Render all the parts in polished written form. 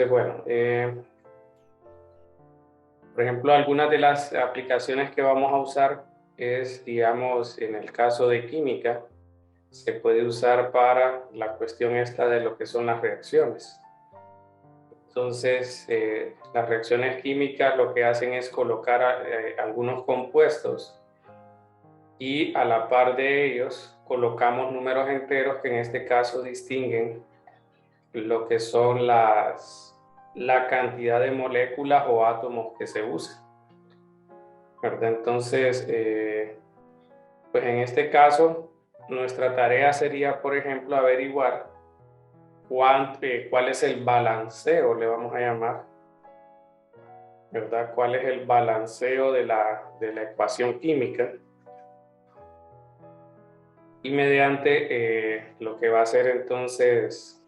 Entonces, bueno, por ejemplo, algunas de las aplicaciones que vamos a usar es, digamos, en el caso de química, se puede usar para la cuestión esta de lo que son las reacciones. Entonces, las reacciones químicas lo que hacen es colocar algunos compuestos y a la par de ellos colocamos números enteros que en este caso distinguen lo que son la cantidad de moléculas o átomos que se usan, ¿verdad? Entonces, pues en este caso, nuestra tarea sería, por ejemplo, averiguar cuál es el balanceo, le vamos a llamar, ¿verdad? ¿Cuál es el balanceo de la ecuación química? Y mediante lo que va a ser entonces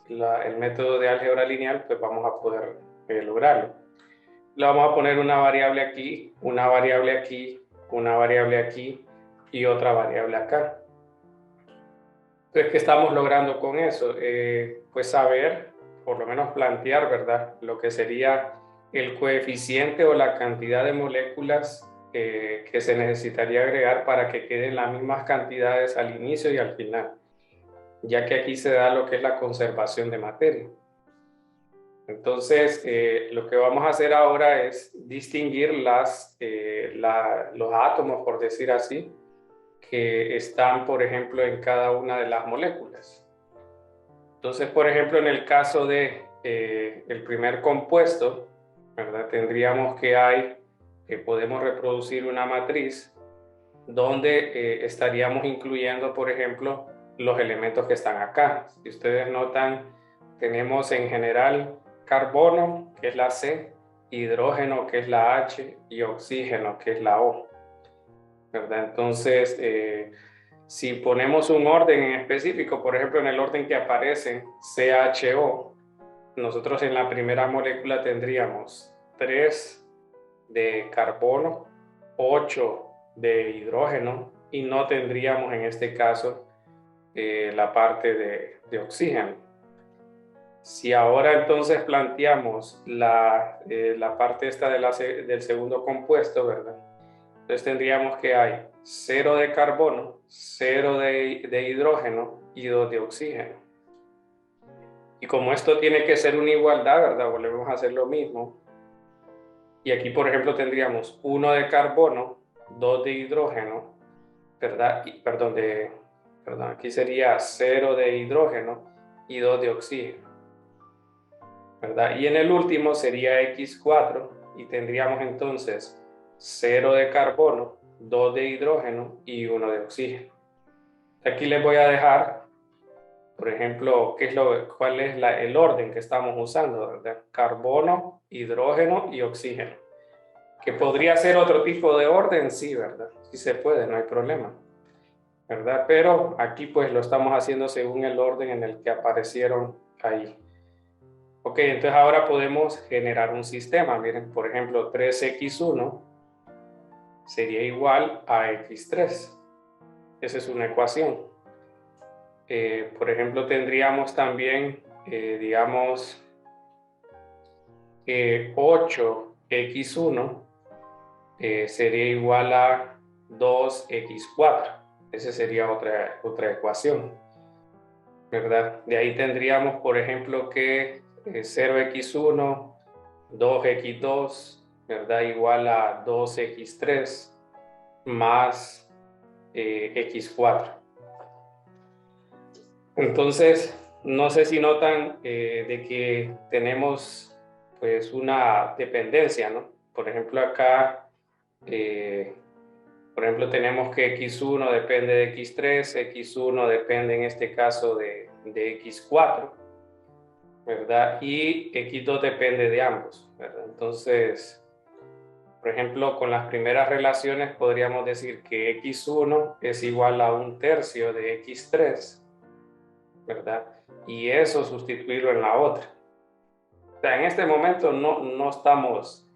el método de álgebra lineal, pues vamos a poder lograrlo. Le vamos a poner una variable aquí, una variable aquí, una variable aquí y otra variable acá. Entonces, ¿qué estamos logrando con eso? Pues saber, por lo menos plantear, ¿verdad? Lo que sería el coeficiente o la cantidad de moléculas que se necesitaría agregar para que queden las mismas cantidades al inicio y al final, ya que aquí se da lo que es la conservación de materia. Entonces, lo que vamos a hacer ahora es distinguir los átomos, por decir así, que están, por ejemplo, en cada una de las moléculas. Entonces, por ejemplo, en el caso de el primer compuesto, ¿verdad? Tendríamos que podemos reproducir una matriz donde estaríamos incluyendo, por ejemplo, los elementos que están acá. Si ustedes notan, tenemos en general carbono, que es la C, hidrógeno, que es la H, y oxígeno, que es la O, ¿verdad? Entonces, si ponemos un orden en específico, por ejemplo, en el orden que aparecen CHO, nosotros en la primera molécula tendríamos 3 de carbono, 8 de hidrógeno y no tendríamos en este caso la parte de oxígeno. Si ahora entonces planteamos la parte esta del segundo compuesto, ¿verdad? Entonces tendríamos que hay 0 de carbono, 0 de hidrógeno y 2 de oxígeno. Y como esto tiene que ser una igualdad, ¿verdad? Volvemos a hacer lo mismo. Y aquí, por ejemplo, tendríamos 1 de carbono, 2 de hidrógeno, ¿verdad? Perdón, aquí sería 0 de hidrógeno y 2 de oxígeno, ¿verdad? Y en el último sería X4 y tendríamos entonces 0 de carbono, 2 de hidrógeno y 1 de oxígeno. Aquí les voy a dejar, por ejemplo, cuál es el orden que estamos usando, ¿verdad? Carbono, hidrógeno y oxígeno. Que podría ser otro tipo de orden, sí, ¿verdad? Sí se puede, no hay problema, ¿verdad? Pero aquí pues lo estamos haciendo según el orden en el que aparecieron ahí. Ok, entonces ahora podemos generar un sistema. Miren, por ejemplo, 3x1 sería igual a x3. Esa es una ecuación. Por ejemplo, tendríamos también, digamos, 8x1 sería igual a 2x4. Esa sería otra ecuación, ¿verdad? De ahí tendríamos, por ejemplo, que 0x1, 2x2, ¿verdad? Igual a 2x3 más x4. Entonces, no sé si notan de que tenemos pues una dependencia, ¿no? Por ejemplo, acá, por ejemplo, tenemos que x1 depende de x3, x1 depende en este caso de x4, ¿verdad? Y x2 depende de ambos, ¿verdad? Entonces, por ejemplo, con las primeras relaciones podríamos decir que x1 es igual a 1/3 de x3, ¿verdad? Y eso sustituirlo en la otra. O sea, en este momento no estamos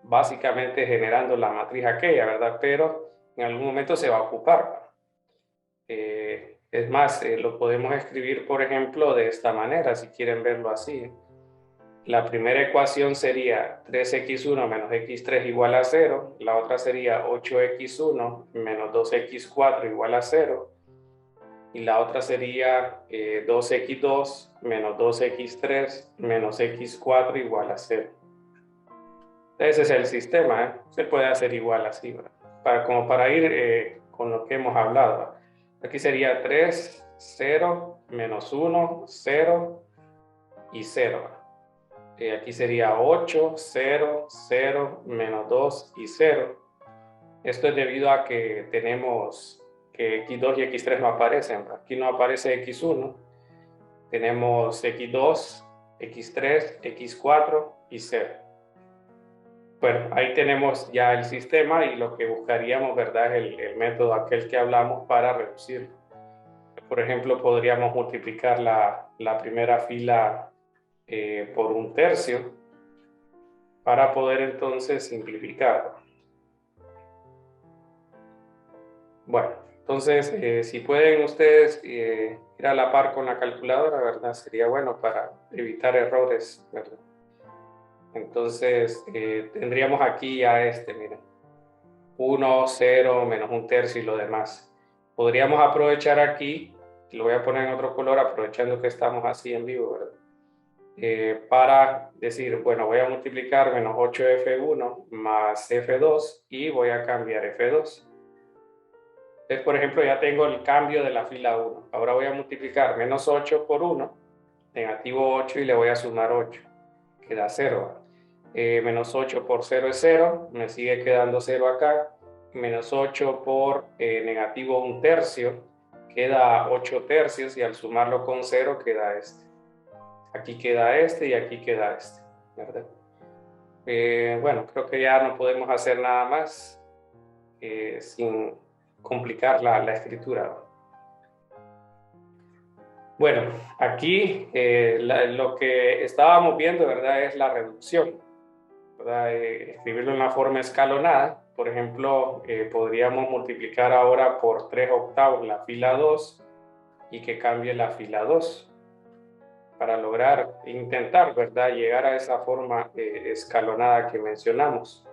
básicamente generando la matriz aquella, ¿verdad? Pero en algún momento se va a ocupar. Es más, lo podemos escribir, por ejemplo, de esta manera, si quieren verlo así. la primera ecuación sería 3x1 menos x3 igual a 0, la otra sería 8x1 menos 2x4 igual a 0, y la otra sería 2x2 menos 2x3 menos x4 igual a 0. Ese es el sistema, ¿eh? Se puede hacer igual así, ¿verdad? Como para ir con lo que hemos hablado, ¿verdad? Aquí sería 3, 0, menos 1, 0 y 0. Aquí sería 8, 0, 0, menos 2 y 0. Esto es debido a que tenemos que x2 y x3 no aparecen. Aquí no aparece x1. Tenemos x2, x3, x4 y 0. Bueno, ahí tenemos ya el sistema y lo que buscaríamos, ¿verdad? Es el método aquel que hablamos para reducirlo. Por ejemplo, podríamos multiplicar la primera fila por 1/3 para poder entonces simplificar. Bueno, entonces si pueden ustedes ir a la par con la calculadora, ¿verdad? Sería bueno para evitar errores, ¿verdad? Entonces tendríamos aquí ya miren, 1, 0, menos 1/3 y lo demás. Podríamos aprovechar aquí, lo voy a poner en otro color aprovechando que estamos así en vivo, ¿verdad? Para decir, bueno, voy a multiplicar menos 8f1 más f2 y voy a cambiar f2. Entonces, por ejemplo, ya tengo el cambio de la fila 1. Ahora voy a multiplicar menos 8 por 1, negativo 8, y le voy a sumar 8. Queda 0. Menos 8 por 0 es 0, me sigue quedando 0 acá. Menos 8 por negativo 1/3, queda 8/3, y al sumarlo con 0 queda Aquí queda y aquí queda ¿verdad? Bueno, creo que ya no podemos hacer nada más sin complicar la escritura. Bueno, aquí lo que estábamos viendo, ¿verdad? Es la reducción, ¿verdad? Escribirlo en la forma escalonada. Por ejemplo, podríamos multiplicar ahora por 3/8 la fila 2 y que cambie la fila 2 para lograr, intentar, ¿verdad? Llegar a esa forma escalonada que mencionamos.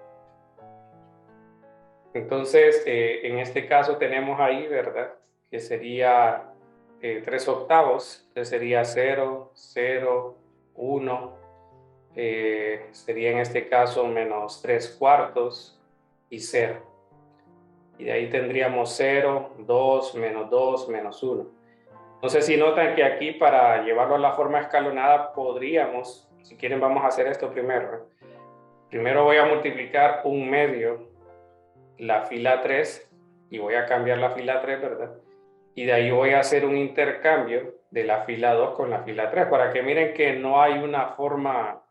Entonces, en este caso tenemos ahí, ¿verdad? Que sería 3/8, entonces sería 0, 0, 1, sería en este caso menos 3/4 y 0. Y de ahí tendríamos 0, 2, menos 1. No sé si notan que aquí para llevarlo a la forma escalonada podríamos, si quieren vamos a hacer esto primero. Primero voy a multiplicar 1/2 la fila 3 y voy a cambiar la fila 3, ¿verdad? Y de ahí voy a hacer un intercambio de la fila 2 con la fila 3 para que miren que no hay una forma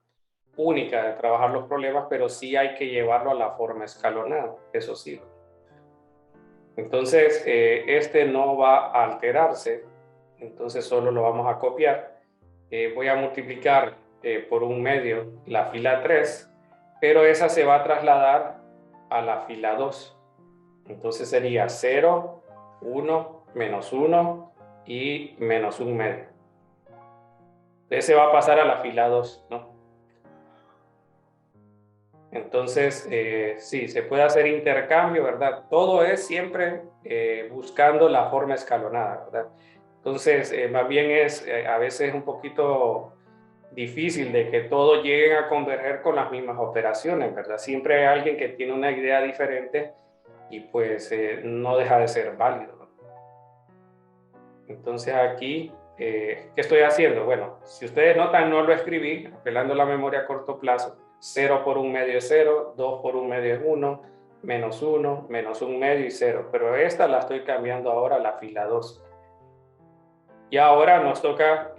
única de trabajar los problemas, pero sí hay que llevarlo a la forma escalonada, eso sí. Entonces, no va a alterarse, entonces solo lo vamos a copiar. Voy a multiplicar por 1/2 la fila 3, pero esa se va a trasladar a la fila 2. Entonces sería 0, 1, menos 1 y menos 1/2. Ese va a pasar a la fila 2, ¿no? Entonces, sí, se puede hacer intercambio, ¿verdad? Todo es siempre buscando la forma escalonada, ¿verdad? Entonces, más bien es a veces un poquito difícil de que todos lleguen a converger con las mismas operaciones, ¿verdad? Siempre hay alguien que tiene una idea diferente y pues no deja de ser válido, ¿no? Entonces aquí, ¿qué estoy haciendo? Bueno, si ustedes notan, no lo escribí, apelando a la memoria a corto plazo. 0 por 1/2 es 0, 2 por 1/2 es 1, menos 1, menos 1/2 y 0. Pero esta la estoy cambiando ahora a la fila 2. Y ahora nos toca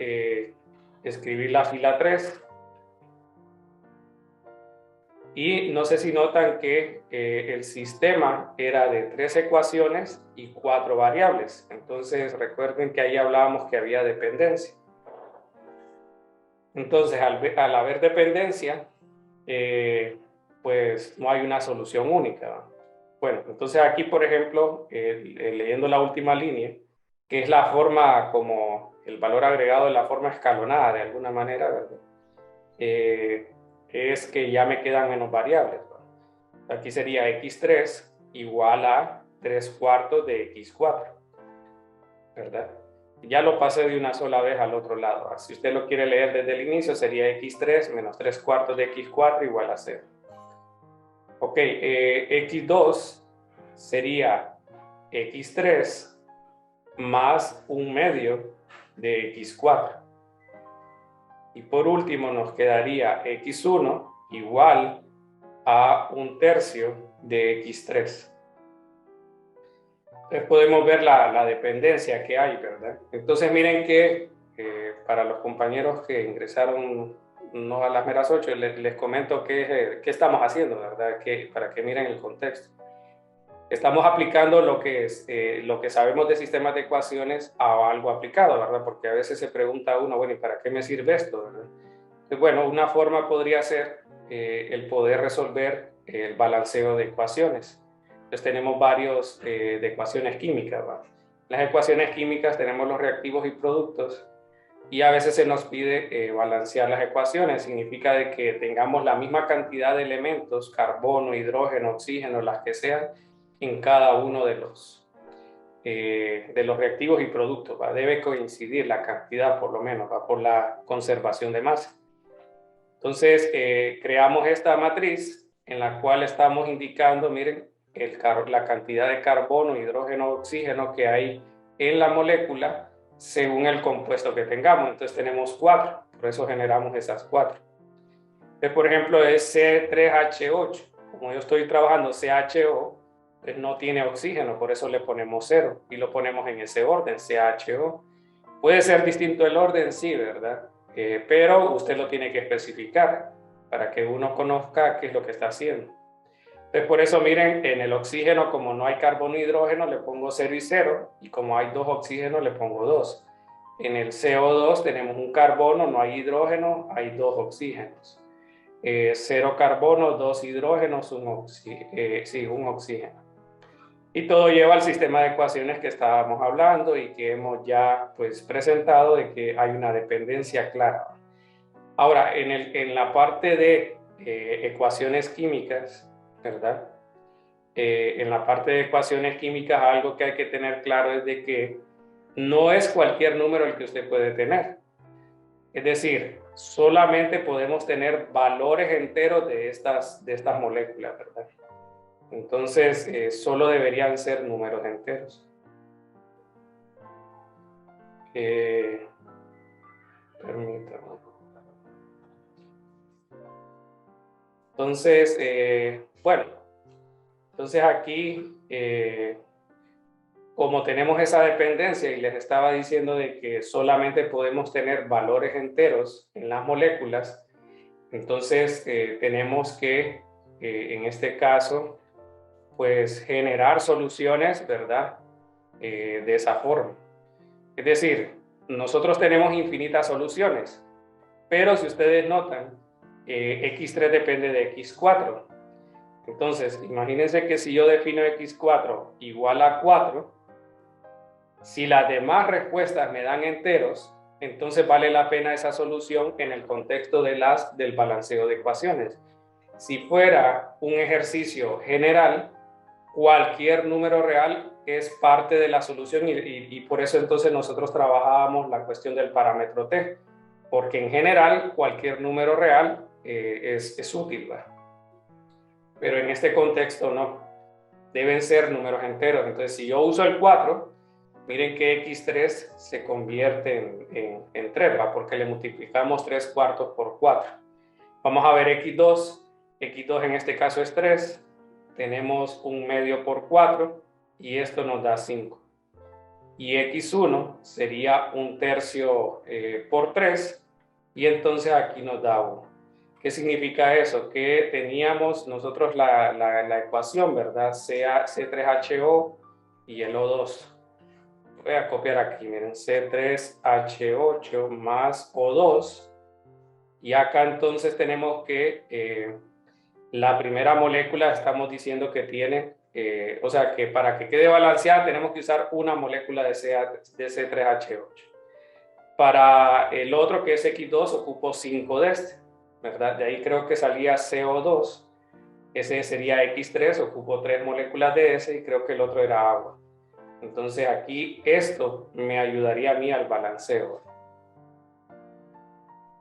escribir la fila 3. Y no sé si notan que el sistema era de 3 ecuaciones y 4 variables. Entonces recuerden que ahí hablábamos que había dependencia. Entonces al haber dependencia, pues no hay una solución única, ¿no? Bueno, entonces aquí por ejemplo, leyendo la última línea, que es la forma como el valor agregado de la forma escalonada de alguna manera, ¿verdad? es que ya me quedan menos variables, ¿no? Aquí sería x3 igual a 3 cuartos de x4, ¿verdad? Ya lo pasé de una sola vez al otro lado. Si usted lo quiere leer desde el inicio, sería x3 menos 3 cuartos de x4 igual a 0. Ok, x2 sería x3 más 1/2 de x4. Y por último nos quedaría x1 igual a 1/3 de x3. Entonces podemos ver la dependencia que hay, ¿verdad? Entonces miren que para los compañeros que ingresaron no a las meras 8, les comento qué estamos haciendo, ¿verdad? Para que miren el contexto. Estamos aplicando lo que sabemos de sistemas de ecuaciones a algo aplicado, ¿verdad? Porque a veces se pregunta uno, bueno, ¿y para qué me sirve esto, verdad? Entonces, bueno, una forma podría ser el poder resolver el balanceo de ecuaciones. Entonces tenemos varios de ecuaciones químicas, ¿verdad? Las ecuaciones químicas tenemos los reactivos y productos y a veces se nos pide balancear las ecuaciones. Significa de que tengamos la misma cantidad de elementos, carbono, hidrógeno, oxígeno, las que sean, en cada uno de los reactivos y productos, ¿va? Debe coincidir la cantidad por lo menos, ¿va? Por la conservación de masa. Entonces creamos esta matriz en la cual estamos indicando, miren, la cantidad de carbono, hidrógeno, oxígeno que hay en la molécula según el compuesto que tengamos. Entonces tenemos 4, por eso generamos esas 4. Entonces, por ejemplo, es C3H8. Como yo estoy trabajando CHO, pues no tiene oxígeno, por eso le ponemos 0 y lo ponemos en ese orden, CHO. Puede ser distinto el orden, sí, ¿verdad? Pero usted lo tiene que especificar para que uno conozca qué es lo que está haciendo. Entonces, por eso, miren, en el oxígeno, como no hay carbono e hidrógeno, le pongo 0 y 0, y como hay 2 oxígenos, le pongo 2. En el CO2 tenemos un carbono, no hay hidrógeno, hay 2 oxígenos. 0 carbono, 2 hidrógenos, un oxígeno. Y todo lleva al sistema de ecuaciones que estábamos hablando y que hemos ya pues presentado de que hay una dependencia clara. Ahora, en la parte de ecuaciones químicas, ¿verdad? En la parte de ecuaciones químicas algo que hay que tener claro es de que no es cualquier número el que usted puede tener. Es decir, solamente podemos tener valores enteros de estas moléculas, ¿verdad? Entonces, solo deberían ser números enteros. Permítame. Entonces, bueno, entonces aquí, como tenemos esa dependencia y les estaba diciendo de que solamente podemos tener valores enteros en las moléculas, entonces tenemos que, en este caso, pues generar soluciones, ¿verdad? De esa forma. Es decir, nosotros tenemos infinitas soluciones, pero si ustedes notan, x3 depende de x4. Entonces, imagínense que si yo defino x4 igual a 4, si las demás respuestas me dan enteros, entonces vale la pena esa solución en el contexto del balanceo de ecuaciones. Si fuera un ejercicio general, cualquier número real es parte de la solución y por eso entonces nosotros trabajábamos la cuestión del parámetro t, porque en general cualquier número real es útil, ¿verdad? Pero en este contexto no, deben ser números enteros. Entonces si yo uso el 4, miren que x3 se convierte en 3, ¿va? Porque le multiplicamos 3 cuartos por 4. Vamos a ver x2 en este caso es 3, tenemos 1/2 por 4 y esto nos da 5. Y x1 sería 1/3 por 3 y entonces aquí nos da 1. ¿Qué significa eso? Que teníamos nosotros la ecuación, ¿verdad? C3H8 y el O2. Voy a copiar aquí, miren, C3H8 más O2. Y acá entonces tenemos que la primera molécula estamos diciendo que tiene, o sea que para que quede balanceada tenemos que usar una molécula de C3H8. Para el otro que es X2 ocupo 5 de este. ¿verdad? De ahí creo que salía CO2. Ese sería X3, ocupo 3 moléculas de ese y creo que el otro era agua. Entonces aquí esto me ayudaría a mí al balanceo,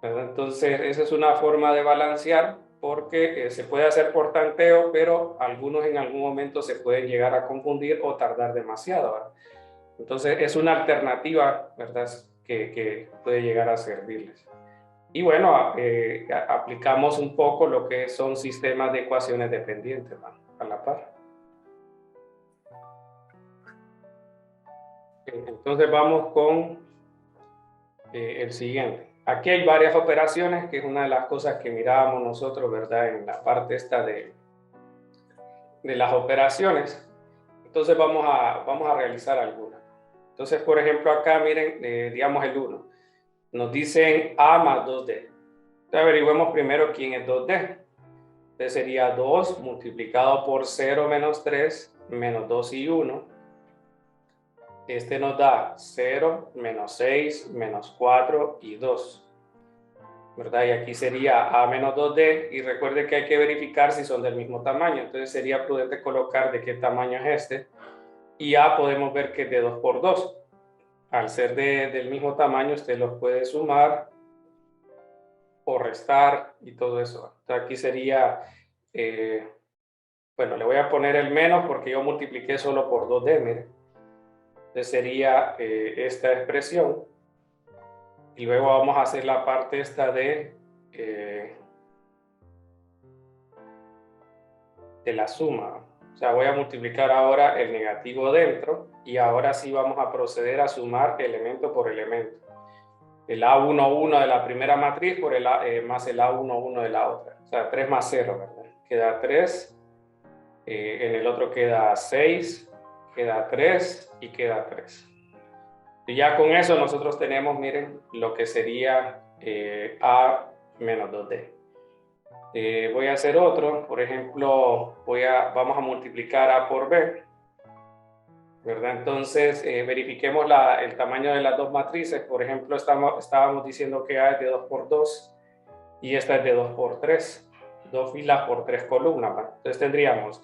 ¿verdad? Entonces esa es una forma de balancear porque se puede hacer por tanteo, pero algunos en algún momento se pueden llegar a confundir o tardar demasiado, ¿verdad? Entonces es una alternativa, ¿verdad? Que puede llegar a servirles. Y bueno, aplicamos un poco lo que son sistemas de ecuaciones dependientes, ¿no? A la par. Entonces vamos con el siguiente. Aquí hay varias operaciones, que es una de las cosas que mirábamos nosotros, ¿verdad? En la parte esta de las operaciones. Entonces vamos a realizar algunas. Entonces, por ejemplo, acá miren, digamos el 1. Nos dicen A más 2D. Entonces averigüemos primero quién es 2D. Entonces sería 2 multiplicado por 0 menos 3 menos 2 y 1. Este nos da 0, menos 6, menos 4 y 2. ¿Verdad? Y aquí sería A menos 2D. Y recuerde que hay que verificar si son del mismo tamaño. Entonces sería prudente colocar de qué tamaño es este. Y A podemos ver que es de 2 por 2. Al ser del mismo tamaño, usted los puede sumar o restar y todo eso. Entonces aquí sería, bueno, le voy a poner el menos porque yo multipliqué solo por 2D, mire. Entonces sería esta expresión. Y luego vamos a hacer la parte esta de la suma. O sea, voy a multiplicar ahora el negativo dentro y ahora sí vamos a proceder a sumar elemento por elemento. El A11 de la primera matriz por el más el A11 de la otra. O sea, 3 más 0, ¿verdad? Queda 3. En el otro queda 6, queda 3 y queda 3. Y ya con eso nosotros tenemos, miren, lo que sería A menos 2D. Voy a hacer otro, por ejemplo, vamos a multiplicar A por B, ¿verdad? Entonces, verifiquemos el tamaño de las dos matrices. Por ejemplo, estábamos diciendo que A es de 2 por 2 y esta es de 2 por 3, 2 filas por 3 columnas, ¿verdad? Entonces tendríamos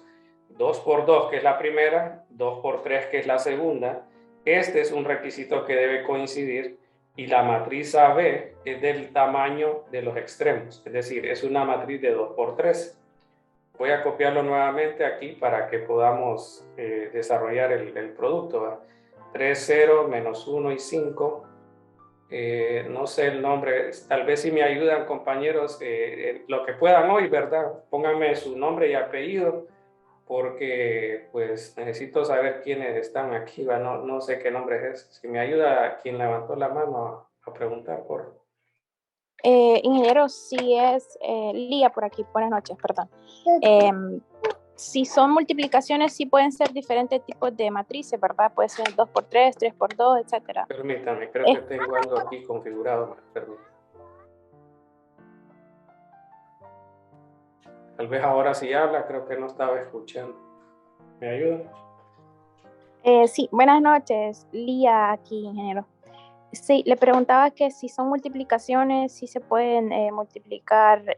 2 por 2, que es la primera, 2 por 3, que es la segunda. Este es un requisito que debe coincidir y la matriz AB es del tamaño de los extremos, es decir, es una matriz de 2 por 3. Voy a copiarlo nuevamente aquí para que podamos desarrollar el producto, ¿verdad? 3, 0, menos 1 y 5. No sé el nombre, tal vez si me ayudan compañeros, lo que puedan hoy, ¿verdad? Pónganme su nombre y apellido, porque pues necesito saber quiénes están aquí, ¿va? No sé qué nombre es. Si me ayuda quien levantó la mano a preguntar por... Ingeniero, si es Lía por aquí, buenas noches, perdón. Si son multiplicaciones, sí pueden ser diferentes tipos de matrices, ¿verdad? Puede ser 2 por 3, 3 por 2, etcétera. Permítame, creo que tengo algo aquí configurado. Permítame. Tal vez ahora sí habla, creo que no estaba escuchando. ¿Me ayuda? Sí, buenas noches, Lía aquí, ingeniero. Sí, le preguntaba que si son multiplicaciones, si se pueden multiplicar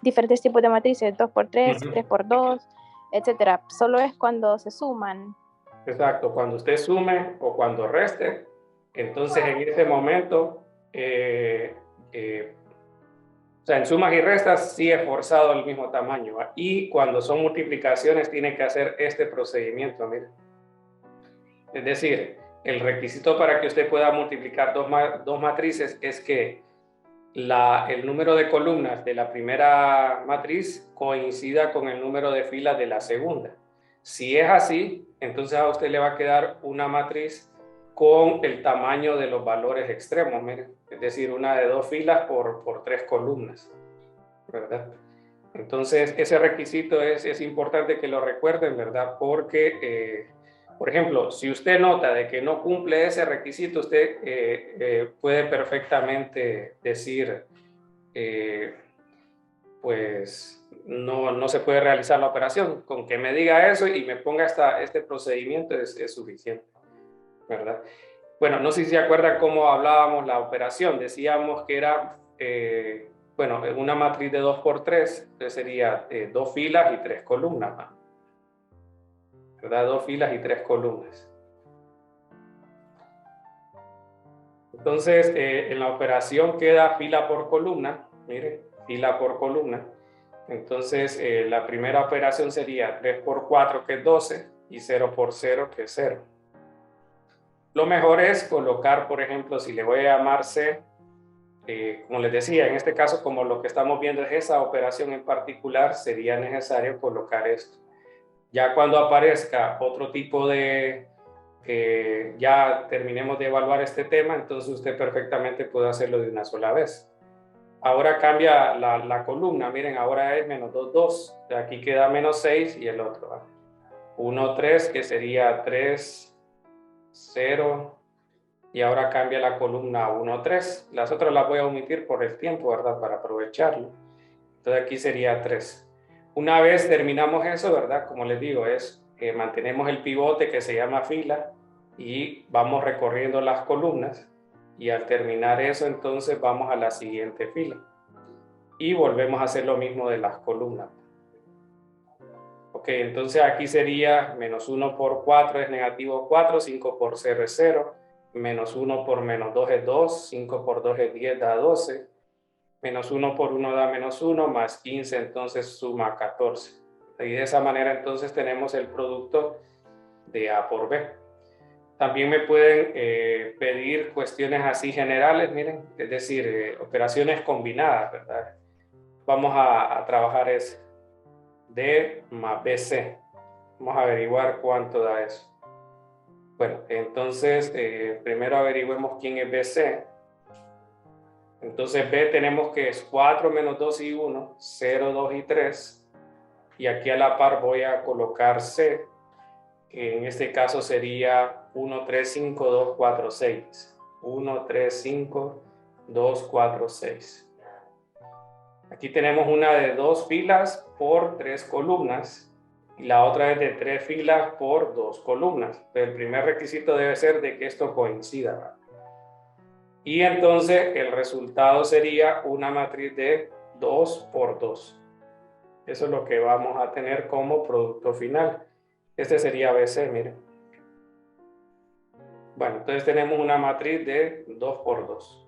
diferentes tipos de matrices, 2 por 3, 3 por 2, etcétera. Solo es cuando se suman. Exacto, cuando usted sume o cuando reste, entonces en ese momento, o sea, en sumas y restas sí es forzado el mismo tamaño, ¿va? Y cuando son multiplicaciones tiene que hacer este procedimiento, mire. Es decir, el requisito para que usted pueda multiplicar dos matrices es que el número de columnas de la primera matriz coincida con el número de filas de la segunda. Si es así, entonces a usted le va a quedar una matriz con el tamaño de los valores extremos, miren, es decir, una de 2 filas por 3 columnas, ¿verdad? Entonces, ese requisito es importante que lo recuerden, ¿verdad? Porque, por ejemplo, si usted nota de que no cumple ese requisito, usted puede perfectamente decir, pues no se puede realizar la operación. Con que me diga eso y me ponga este procedimiento es suficiente, ¿verdad? Bueno, no sé si se acuerdan cómo hablábamos la operación. Decíamos que era Bueno, en una matriz de 2 por 3, entonces sería 2 filas y 3 columnas, ¿va? ¿Verdad? 2 filas y 3 columnas. Entonces, en la operación queda fila por columna, miren, fila por columna. Entonces, la primera operación sería 3 por 4, que es 12, y 0 por 0, que es 0. Lo mejor es colocar, por ejemplo, si le voy a llamar C, como les decía, en este caso, como lo que estamos viendo es esa operación en particular, sería necesario colocar esto. Ya cuando aparezca otro tipo de, ya terminemos de evaluar este tema, entonces usted perfectamente puede hacerlo de una sola vez. Ahora cambia la columna, miren, ahora es menos 2, 2. De aquí queda menos 6 y el otro, ¿va? 1, 3, que sería 3, 0. Y ahora cambia la columna 1, 3. Las otras las voy a omitir por el tiempo, ¿verdad? Para aprovecharlo. Entonces aquí sería 3. Una vez terminamos eso, ¿verdad? Como les digo, es que mantenemos el pivote que se llama fila y vamos recorriendo las columnas. Y al terminar eso, entonces vamos a la siguiente fila. Y volvemos a hacer lo mismo de las columnas. Ok, entonces aquí sería menos 1 por 4 es negativo 4, 5 por 0 es 0, menos 1 por menos 2 es 2, 5 por 2 es 10, da 12, menos 1 por 1 da menos 1, más 15 entonces suma 14. Y de esa manera entonces tenemos el producto de A por B. También me pueden pedir cuestiones así generales, miren, es decir, operaciones combinadas, ¿verdad? Vamos a trabajar eso. D más BC. Vamos a averiguar cuánto da eso. Bueno, entonces primero averigüemos quién es BC. Entonces B tenemos que es 4 menos 2 y 1, 0, 2 y 3. Y aquí a la par voy a colocar C, que en este caso sería 1, 3, 5, 2, 4, 6. 1, 3, 5, 2, 4, 6. Aquí tenemos una de 2 filas por 3 columnas y la otra es de 3 filas por 2 columnas. El primer requisito debe ser de que esto coincida. Y entonces el resultado sería una matriz de 2 por 2. Eso es lo que vamos a tener como producto final. Este sería BC, miren. Bueno, entonces tenemos una matriz de 2 por 2.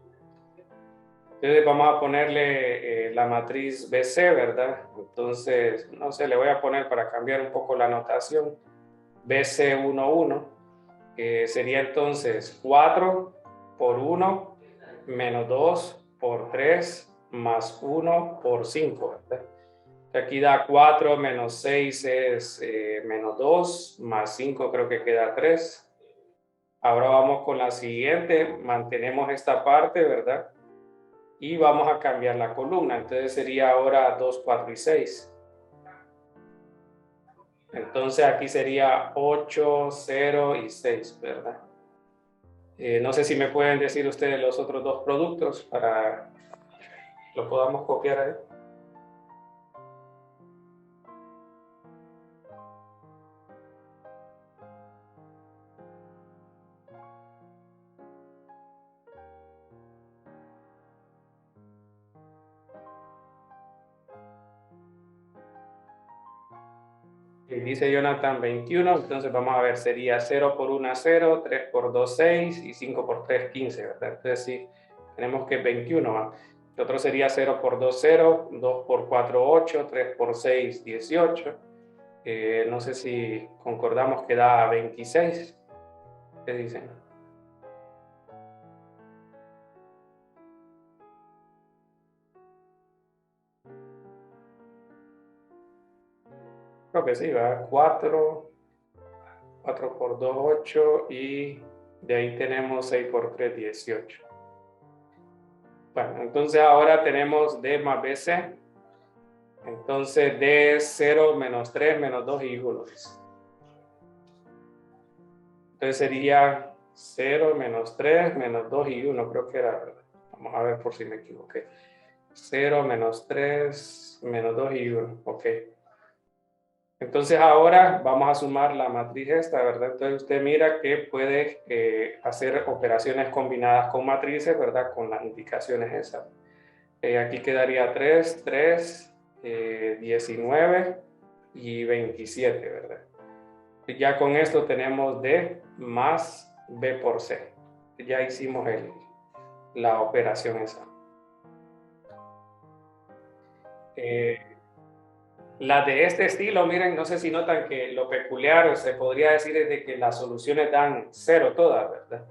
Entonces vamos a ponerle la matriz BC, ¿verdad? Entonces, no sé, le voy a poner para cambiar un poco la notación. BC11, que sería entonces 4 por 1 menos 2 por 3 más 1 por 5, ¿verdad? Aquí da 4 menos 6 es menos 2, más 5 creo que queda 3. Ahora vamos con la siguiente, mantenemos esta parte, ¿verdad? Y vamos a cambiar la columna, entonces sería ahora 2, 4 y 6. Entonces aquí sería 8, 0 y 6, ¿verdad? No sé si me pueden decir ustedes los otros dos productos para que lo podamos copiar ahí. Y dice Jonathan 21, entonces vamos a ver, sería 0 por 1, 0, 3 por 2, 6 y 5 por 3, 15, ¿verdad? Entonces sí, tenemos que 21, ¿va? El otro sería 0 por 2, 0, 2 por 4, 8, 3 por 6, 18. No sé si concordamos que da 26. ¿Qué dicen? Creo que sí, va 4 por 2, 8 y de ahí tenemos 6 por 3, 18. Bueno, entonces ahora tenemos D más BC. Entonces D es 0 menos 3 menos 2 y 1. Entonces sería 0 menos 3 menos 2 y 1, creo que era, ¿verdad? Vamos a ver por si me equivoqué. 0 menos 3 menos 2 y 1, ok. Entonces ahora vamos a sumar la matriz esta, ¿verdad? Entonces usted mira que puede hacer operaciones combinadas con matrices, ¿verdad? Con las indicaciones esas. Aquí quedaría 3, 3, 19 y 27, ¿verdad? Ya con esto tenemos D más B por C. Ya hicimos la operación esa. Las de este estilo, miren, no sé si notan que lo peculiar se podría decir es de que las soluciones dan cero todas, ¿verdad?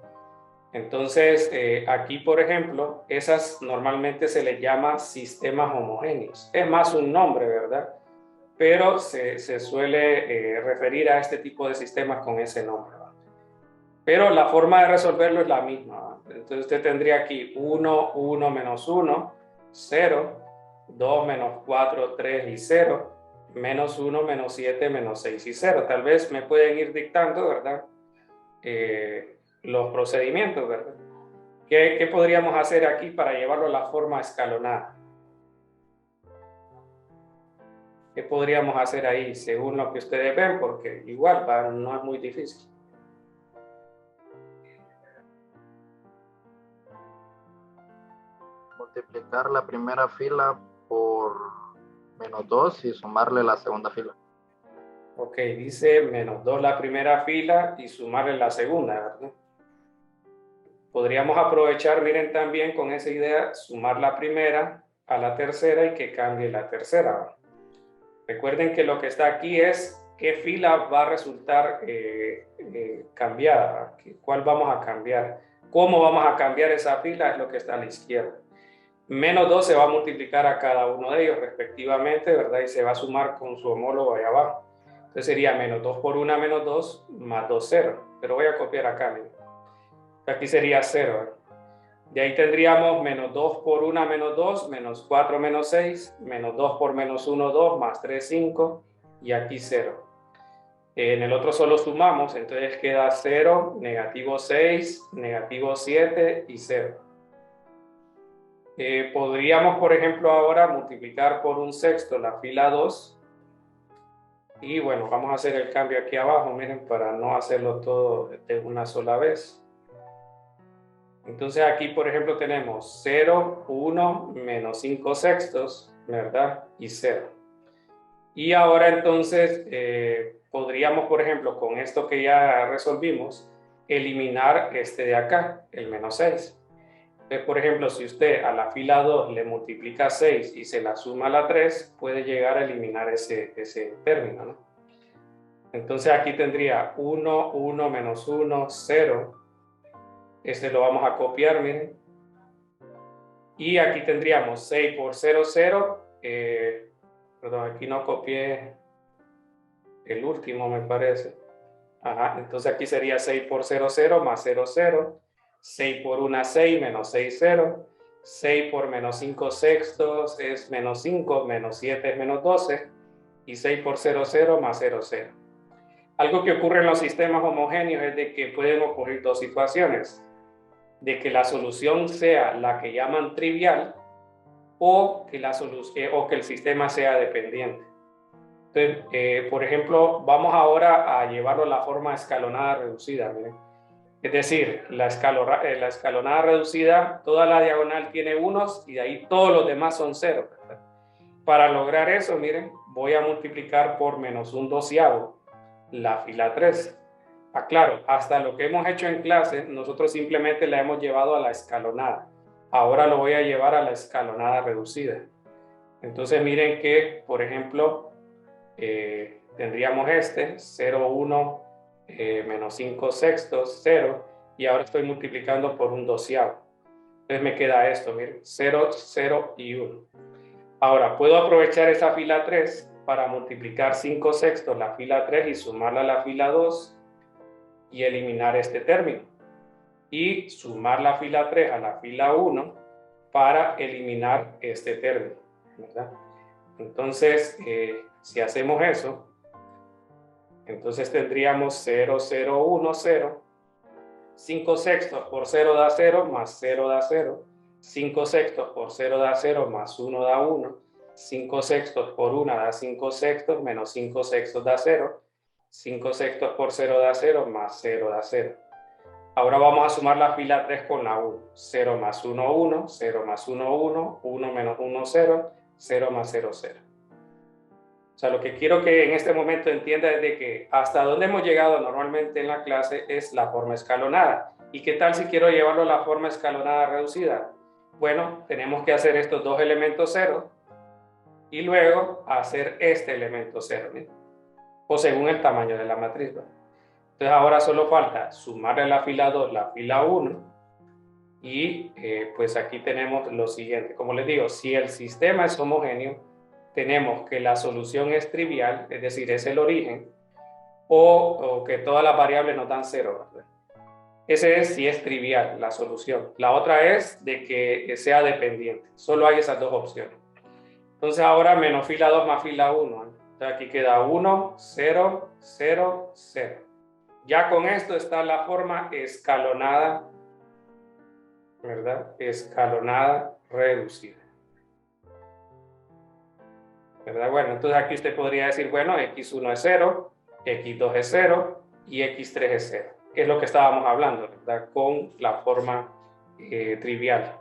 Entonces, aquí, por ejemplo, esas normalmente se les llama sistemas homogéneos. Es más un nombre, ¿verdad? Pero se suele referir a este tipo de sistemas con ese nombre, ¿verdad? Pero la forma de resolverlo es la misma, ¿verdad? Entonces usted tendría aquí 1, 1 menos 1, 0, 2 menos 4, 3 y 0, menos 1, menos 7, menos 6 y 0. Tal vez me pueden ir dictando, ¿verdad? Los procedimientos, ¿verdad? ¿Qué podríamos hacer aquí para llevarlo a la forma escalonada? ¿Qué podríamos hacer ahí según lo que ustedes ven? Porque igual no es muy difícil. Multiplicar la primera fila por menos 2 y sumarle la segunda fila. Ok, dice menos 2 la primera fila y sumarle la segunda, ¿verdad? Podríamos aprovechar, miren, también con esa idea, sumar la primera a la tercera y que cambie la tercera, ¿verdad? Recuerden que lo que está aquí es qué fila va a resultar cambiada, cuál vamos a cambiar, cómo vamos a cambiar esa fila es lo que está a la izquierda. Menos 2 se va a multiplicar a cada uno de ellos respectivamente, ¿verdad? Y se va a sumar con su homólogo ahí abajo. Entonces sería menos 2 por 1 menos 2 más 2, 0. Pero voy a copiar acá, miren. Aquí sería 0, ¿verdad? De ahí tendríamos menos 2 por 1 menos 2, menos 4 menos 6, menos 2 por menos 1, 2, más 3, 5, y aquí 0. En el otro solo sumamos, entonces queda 0, negativo 6, negativo 7 y 0. Podríamos, por ejemplo, ahora multiplicar por un sexto la fila 2. Y bueno, vamos a hacer el cambio aquí abajo, miren, para no hacerlo todo de una sola vez. Entonces aquí, por ejemplo, tenemos 0, 1, menos 5 sextos, ¿verdad? Y 0. Y ahora entonces podríamos, por ejemplo, con esto que ya resolvimos, eliminar este de acá, el menos 6. Entonces, por ejemplo, si usted a la fila 2 le multiplica 6 y se la suma a la 3, puede llegar a eliminar ese término, ¿no? Entonces aquí tendría 1, 1 menos 1, 0. Este lo vamos a copiar, miren. Y aquí tendríamos 6 por 0, 0. Perdón, aquí no copié el último, me parece. Ajá, entonces aquí sería 6 por 0, 0 más 0, 0. 6 por 1, 6 menos 6, 0. 6 por menos 5 sextos es menos 5, menos 7 es menos 12. Y 6 por 0, 0 más 0, 0. Algo que ocurre en los sistemas homogéneos es de que pueden ocurrir dos situaciones. De que la solución sea la que llaman trivial o que el sistema sea dependiente. Entonces, por ejemplo, vamos ahora a llevarlo a la forma escalonada reducida. Miren. Es decir, la escalonada reducida, toda la diagonal tiene unos y de ahí todos los demás son cero, ¿verdad? Para lograr eso, miren, voy a multiplicar por menos un doceavo la fila 3. Aclaro, hasta lo que hemos hecho en clase, nosotros simplemente la hemos llevado a la escalonada. Ahora lo voy a llevar a la escalonada reducida. Entonces miren que, por ejemplo, tendríamos 0, 1, menos 5 sextos, 0, y ahora estoy multiplicando por un doceavo. Entonces me queda esto, miren, 0, 0 y 1. Ahora, puedo aprovechar esa fila 3 para multiplicar 5 sextos la fila 3 y sumarla a la fila 2 y eliminar este término. Y sumar la fila 3 a la fila 1 para eliminar este término, ¿verdad? Entonces, si hacemos eso, entonces tendríamos 0, 0, 1, 0. 5 sextos por 0 da 0, más 0 da 0. 5 sextos por 0 da 0, más 1 da 1. 5 sextos por 1 da 5 sextos, menos 5 sextos da 0. 5 sextos por 0 da 0, más 0 da 0. Ahora vamos a sumar la fila 3 con la 1. 0 más 1, 1, 0 más 1, 1, 1 menos 1, 0, 0 más 0, 0. O sea, lo que quiero que en este momento entienda es de que hasta donde hemos llegado normalmente en la clase es la forma escalonada. ¿Y qué tal si quiero llevarlo a la forma escalonada reducida? Bueno, tenemos que hacer estos dos elementos cero y luego hacer este elemento cero, ¿sí? O según el tamaño de la matriz, ¿no? Entonces ahora solo falta sumarle a la fila 2 la fila 1 y pues aquí tenemos lo siguiente. Como les digo, si el sistema es homogéneo, tenemos que la solución es trivial, es decir, es el origen, o que todas las variables nos dan cero, ¿verdad? Ese es si es trivial la solución. La otra es de que sea dependiente. Solo hay esas dos opciones. Entonces ahora menos fila 2 más fila 1. Entonces aquí queda 1, 0, 0, 0. Ya con esto está la forma escalonada, ¿verdad? Escalonada reducida. ¿Verdad? Bueno, entonces aquí usted podría decir, bueno, x1 es 0, x2 es 0 y x3 es 0. Es lo que estábamos hablando, ¿verdad? Con la forma trivial.